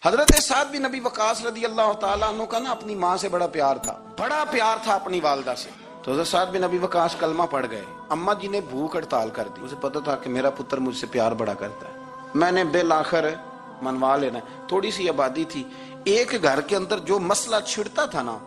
حضرت سعد بن ابی وقاص رضی اللہ تعالیٰ عنہ کا نا اپنی ماں سے بڑا پیار تھا اپنی والدہ سے. تو حضرت سعد بن ابی وقاص کلمہ پڑھ گئے. اماں جی نے بھوک ہڑتال کر دی. اسے پتا تھا کہ میرا پتر مجھ سے پیار بڑا کرتا ہے, میں نے بالآخر منوا لینا. تھوڑی سی آبادی تھی, ایک گھر کے اندر جو مسئلہ چھڑتا تھا نا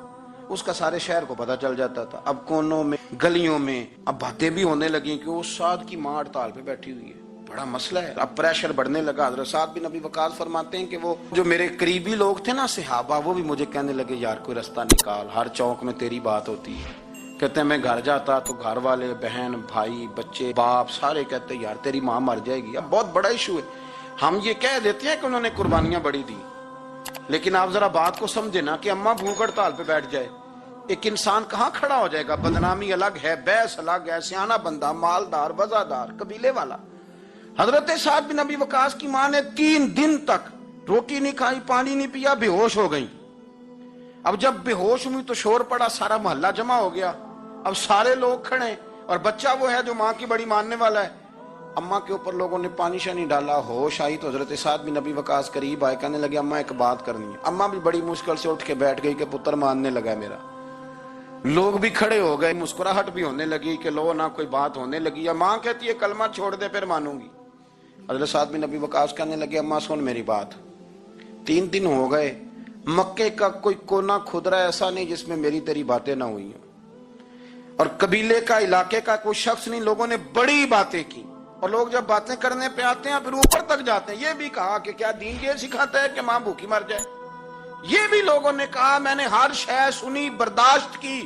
اس کا سارے شہر کو پتا چل جاتا تھا. اب کونوں میں گلیوں میں اب باتیں بھی ہونے لگیں کہ وہ سعد کی ماں ہڑتال پہ بیٹھی ہوئی ہے, بڑا مسئلہ ہے. اب پریشر بڑھنے لگا. حضرت سعد بن ابی وقاص فرماتے ہیں کہ وہ جو میرے قریبی لوگ تھے نا صحابہ, وہ بھی مجھے کہنے لگے یار کوئی رستہ نکال, ہر چوک میں تیری بات ہوتی ہے. کہتے ہیں میں گھر جاتا تو گھر والے, بہن, بھائی, بچے, باپ سارے کہتے ہیں یار تیری ماں مر جائے گی. اب بہت بڑا ایشو ہے. ہم یہ کہہ دیتے ہیں کہ انہوں نے قربانیاں بڑی دی, لیکن آپ ذرا بات کو سمجھے نا کہ اماں بھوک ہڑتال پہ بیٹھ جائے, ایک انسان کہاں کھڑا ہو جائے گا؟ بدنامی الگ ہے, بحث الگ ہے, سیانہ بندہ, مالدار, وزادار, قبیلے والا. حضرت سعد بن ابی وقاص کی ماں نے 3 دن تک روٹی نہیں کھائی, پانی نہیں پیا, بے ہوش ہو گئی. اب جب بے ہوش ہوئی تو شور پڑا, سارا محلہ جمع ہو گیا. اب سارے لوگ کھڑے اور بچہ وہ ہے جو ماں کی بڑی ماننے والا ہے. اماں کے اوپر لوگوں نے پانی شانی ڈالا, ہوش آئی تو حضرت سعد بن ابی وقاص قریب آئے, کہنے لگے اماں ایک بات کرنی ہے. اماں بھی بڑی مشکل سے اٹھ کے بیٹھ گئی کہ پتر ماننے لگا ہے میرا. لوگ بھی کھڑے ہو گئے, مسکراہٹ بھی ہونے لگی کہ لو نہ کوئی بات ہونے لگی. یا ماں کہتی ہے کلمہ چھوڑ دے پھر مانوں گی. حضرت سعد بن ابی وقاص کہنے لگے اماں سن میری بات, 3 دن ہو گئے, مکے کا کوئی کونا کھدرا ایسا نہیں جس میں میری تیری باتیں نہ ہوئی ہیں, اور قبیلے کا, علاقے کا کوئی شخص نہیں. لوگوں نے بڑی باتیں کی, اور لوگ جب باتیں کرنے پہ آتے ہیں پھر اوپر تک جاتے ہیں. یہ بھی کہا کہ کیا دین یہ سکھاتا ہے کہ ماں بھوکی مر جائے. یہ بھی لوگوں نے کہا میں نے ہر شے سنی, برداشت کی,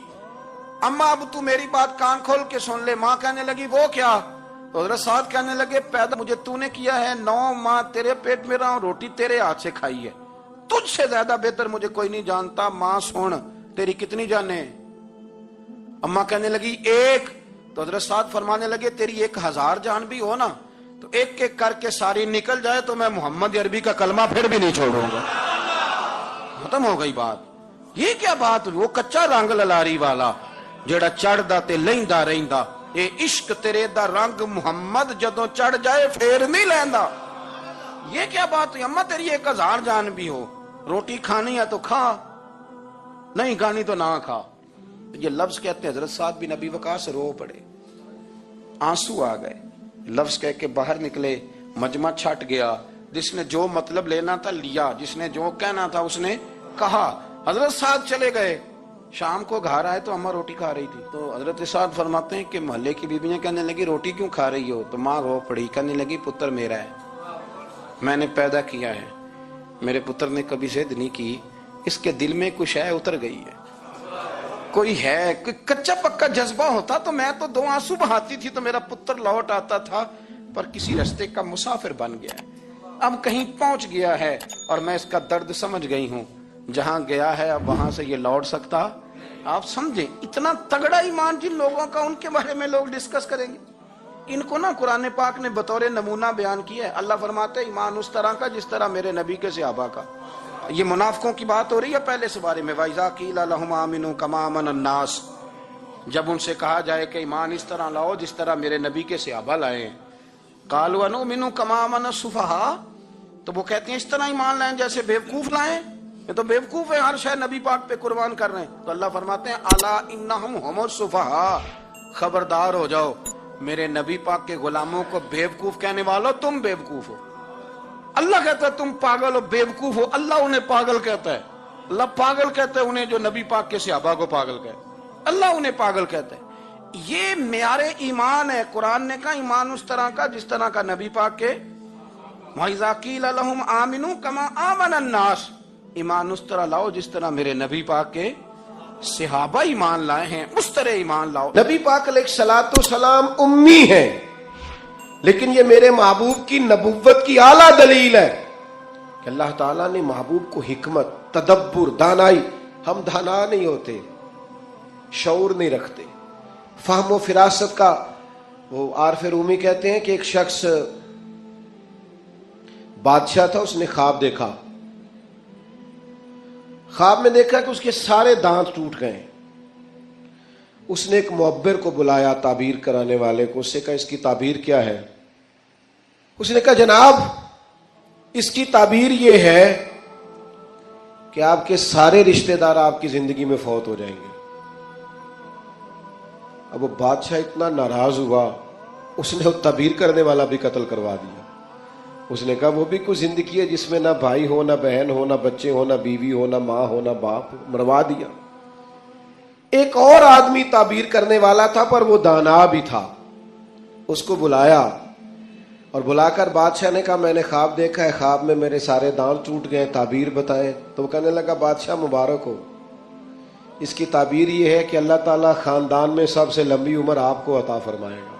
اماں اب تو میری بات کان کھول کے سن لے. ماں کہنے لگی وہ کیا؟ تو حضرت سعد کہنے لگے پیدا مجھے تو نے کیا ہے, 9 ماہ تیرے پیٹ میں رہا ہوں, روٹی تیرے ہاتھ سے کھائی ہے, تجھ سے زیادہ بہتر مجھے کوئی نہیں جانتا. ماں سن تیری کتنی جانیں؟ اماں کہنے لگی 1. تو حضرت سعد فرمانے لگے تیری 1000 جان بھی ہو نا تو ایک ایک کر کے ساری نکل جائے تو میں محمد عربی کا کلمہ پھر بھی نہیں چھوڑوں گا. ختم ہو گئی بات. یہ کیا بات؟ وہ کچا رنگ للاری والا جڑا چڑھدا تے لیندا رہندا, اے عشق تیرے دا رنگ محمد جدوں چڑھ جائے پھر نہیں لیندا. یہ کیا بات ہوئی؟ اماں تیری 1000 جان بھی ہو, روٹی کھانی ہے تو کھا, نہیں کھانی تو نہ کھا. یہ لفظ کہتے ہیں حضرت سعد بن ابی وقاص رو پڑے, آنسو آ گئے. لفظ کہہ کے باہر نکلے, مجمع چھٹ گیا. جس نے جو مطلب لینا تھا لیا, جس نے جو کہنا تھا اس نے کہا. حضرت سعد چلے گئے. شام کو گھر آئے تو اماں روٹی کھا رہی تھی. تو حضرت سعد فرماتے ہیں کہ محلے کی بیویاں کہنے لگی روٹی کیوں کھا رہی ہو؟ تو ماں رو پڑی, کہنے لگی پتر میرا ہے, میں نے پیدا کیا ہے, میرے پتر نے کبھی ضد نہیں کی, اس کے دل میں کچھ ہے اتر گئی ہے, کوئی ہے, کوئی کچا پکا جذبہ ہوتا تو میں تو 2 آنسو بہاتی تھی تو میرا پتر لوٹ آتا تھا, پر کسی رستے کا مسافر بن گیا ہے, اب کہیں پہنچ گیا ہے اور میں اس کا درد سمجھ گئی ہوں. جہاں گیا ہے اب وہاں سے یہ لوٹ سکتا. آپ سمجھیں اتنا تگڑا ایمان جن لوگوں کا, ان کے بارے میں لوگ ڈسکس کریں گے. ان کو نا قرآن پاک نے بطور نمونہ بیان کیا ہے. اللہ فرماتے ہیں ایمان اس طرح کا جس طرح میرے نبی کے صحابہ کا. یہ منافقوں کی بات ہو رہی ہے پہلے سے بارے میں. وَإِذَا قِيلَ لَهُمْ آمِنُوا كَمَا آمَنَ النَّاسُ, جب ان سے کہا جائے کہ ایمان اس طرح لاؤ جس طرح میرے نبی کے صحابہ لائے ہیں. قَالُوا أَنُؤْمِنُ كَمَا آمَنَ السُّفَهَاءُ, تو وہ کہتے ہیں اس طرح ایمان لائیں جیسے بیوقوف لائیں. یہ تو بیوقوف ہے, ہر شے نبی پاک پہ قربان کر رہے ہیں. تو اللہ فرماتے ہیں الا انہم ہم السفہاء, خبردار ہو جاؤ میرے نبی پاک کے غلاموں کو بیوقوف کہنے والوں تم بیوقوف ہو. اللہ کہتا ہے تم پاگل ہو, بیوقوف ہو. اللہ انہیں پاگل کہتا ہے, اللہ پاگل کہتا ہے انہیں جو نبی پاک کے صحابہ کو پاگل کہتا ہے, اللہ انہیں پاگل کہتا ہے. یہ معیار ایمان ہے. قرآن نے کہا ایمان اس طرح کا جس طرح کا نبی پاک کے. وَإِذَا قِيلَ لَهُمْ آمِنُوا كَمَا آمَنَ النَّاسُ, ایمان اس طرح لاؤ جس طرح میرے نبی پاک کے صحابہ ایمان لائے ہیں, اس طرح ایمان لاؤ. نبی پاک علیہ الصلوۃ والسلام امی ہیں, لیکن یہ میرے محبوب کی نبوت کی اعلیٰ دلیل ہے کہ اللہ تعالیٰ نے محبوب کو حکمت, تدبر, دانائی, ہم دانا نہیں ہوتے, شعور نہیں رکھتے, فہم و فراست کا. وہ عارف رومی کہتے ہیں کہ ایک شخص بادشاہ تھا, اس نے خواب دیکھا. خواب میں دیکھا کہ اس کے سارے دانت ٹوٹ گئے. اس نے ایک معبر کو بلایا, تعبیر کرانے والے کو. اس سے کہا اس کی تعبیر کیا ہے؟ اس نے کہا جناب اس کی تعبیر یہ ہے کہ آپ کے سارے رشتہ دار آپ کی زندگی میں فوت ہو جائیں گے۔ اب وہ بادشاہ اتنا ناراض ہوا، اس نے وہ تعبیر کرنے والا بھی قتل کروا دیا۔ اس نے کہا وہ بھی کوئی زندگی ہے جس میں نہ بھائی ہو، نہ بہن ہو، نہ بچے ہو، نہ بیوی ہو، نہ ماں ہو، نہ باپ ہو، مروا دیا۔ ایک اور آدمی تعبیر کرنے والا تھا پر وہ دانا بھی تھا، اس کو بلایا اور بلا کر بادشاہ نے کہا میں نے خواب دیکھا ہے، خواب میں میرے سارے دانت ٹوٹ گئے، تعبیر بتائیں۔ تو وہ کہنے لگا بادشاہ مبارک ہو، اس کی تعبیر یہ ہے کہ اللہ تعالیٰ خاندان میں سب سے لمبی عمر آپ کو عطا فرمائے گا۔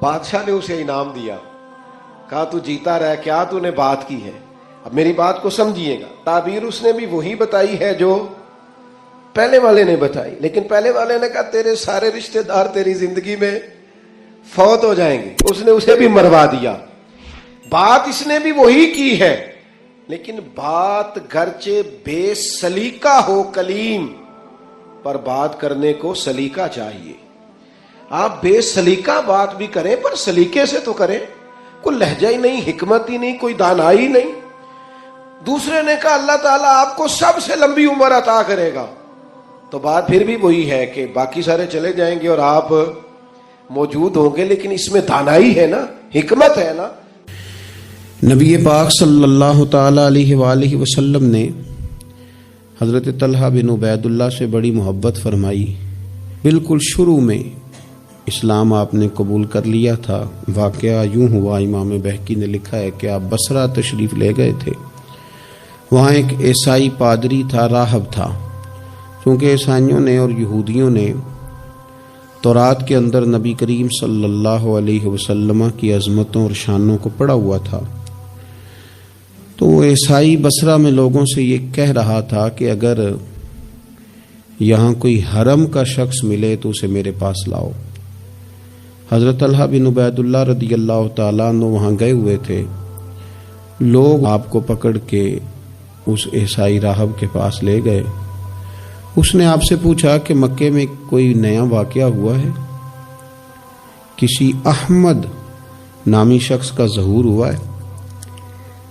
بادشاہ نے اسے انعام دیا، کہا تو جیتا رہ، کیا تو نے بات کی ہے۔ اب میری بات کو سمجھیے گا، تعبیر اس نے بھی وہی بتائی ہے جو پہلے والے نے بتائی، لیکن پہلے والے نے کہا تیرے سارے رشتہ دار تیری زندگی میں فوت ہو جائیں گے، اس نے اسے بھی مروا دیا۔ بات اس نے بھی وہی کی ہے، لیکن بات گرچہ بے سلیقہ ہو کلیم، پر بات کرنے کو سلیقہ چاہیے۔ آپ بے سلیقہ بات بھی کریں پر سلیقے سے تو کریں، کوئی لہجہ ہی نہیں، حکمت ہی نہیں، کوئی دانائی نہیں۔ دوسرے نے کہا اللہ تعالیٰ آپ کو سب سے لمبی عمر عطا کرے گا، تو بات پھر بھی وہی ہے کہ باقی سارے چلے جائیں گے اور آپ موجود ہوں گے، لیکن اس میں دانائی ہے نا، حکمت ہے نا۔ نبی پاک صلی اللہ تعالی علیہ وآلہ وسلم نے حضرت طلحہ بن عبید اللہ سے بڑی محبت فرمائی۔ بالکل شروع میں اسلام آپ نے قبول کر لیا تھا۔ واقعہ یوں ہوا، امام بہقی نے لکھا ہے کہ آپ بصرہ تشریف لے گئے تھے، وہاں ایک عیسائی پادری تھا، راہب تھا۔ چونکہ عیسائیوں نے اور یہودیوں نے تورات کے اندر نبی کریم صلی اللہ علیہ وسلم کی عظمتوں اور شانوں کو پڑھا ہوا تھا، تو وہ عیسائی بصرہ میں لوگوں سے یہ کہہ رہا تھا کہ اگر یہاں کوئی حرم کا شخص ملے تو اسے میرے پاس لاؤ۔ حضرت طلحہ بن عبید اللہ رضی اللہ تعالیٰ عنہ وہاں گئے ہوئے تھے، لوگ آپ کو پکڑ کے اس عیسائی راہب کے پاس لے گئے۔ اس نے آپ سے پوچھا کہ مکے میں کوئی نیا واقعہ ہوا ہے، کسی احمد نامی شخص کا ظہور ہوا ہے؟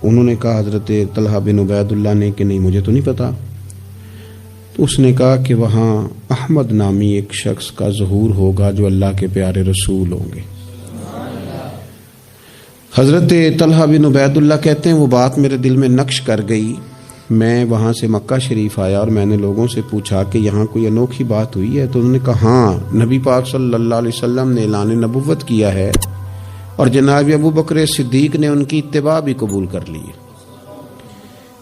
انہوں نے کہا حضرت طلحہ بن عبید اللہ نے کہ نہیں مجھے تو نہیں پتا۔ تو اس نے کہا کہ وہاں احمد نامی ایک شخص کا ظہور ہوگا جو اللہ کے پیارے رسول ہوں گے۔ حضرت طلحہ بن عبید اللہ کہتے ہیں وہ بات میرے دل میں نقش کر گئی۔ میں وہاں سے مکہ شریف آیا اور میں نے لوگوں سے پوچھا کہ یہاں کوئی انوکھی بات ہوئی ہے، تو انہوں نے کہا ہاں، نبی پاک صلی اللہ علیہ وسلم نے اعلان نبوت کیا ہے اور جناب ابو بکر صدیق نے ان کی اتباع بھی قبول کر لی ہے۔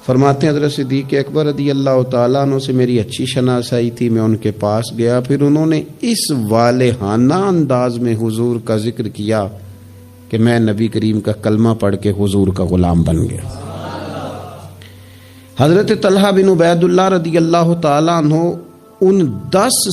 فرماتے ہیں حضرت صدیق اکبر رضی اللہ تعالیٰ عنہ سے میری اچھی شناسائی تھی، میں ان کے پاس گیا، پھر انہوں نے اس والہانہ انداز میں حضور کا ذکر کیا کہ میں نبی کریم کا کلمہ پڑھ کے حضور کا غلام بن گیا۔ حضرت طلحہ بن عبید اللہ رضی اللہ تعالیٰ عنہ ان 10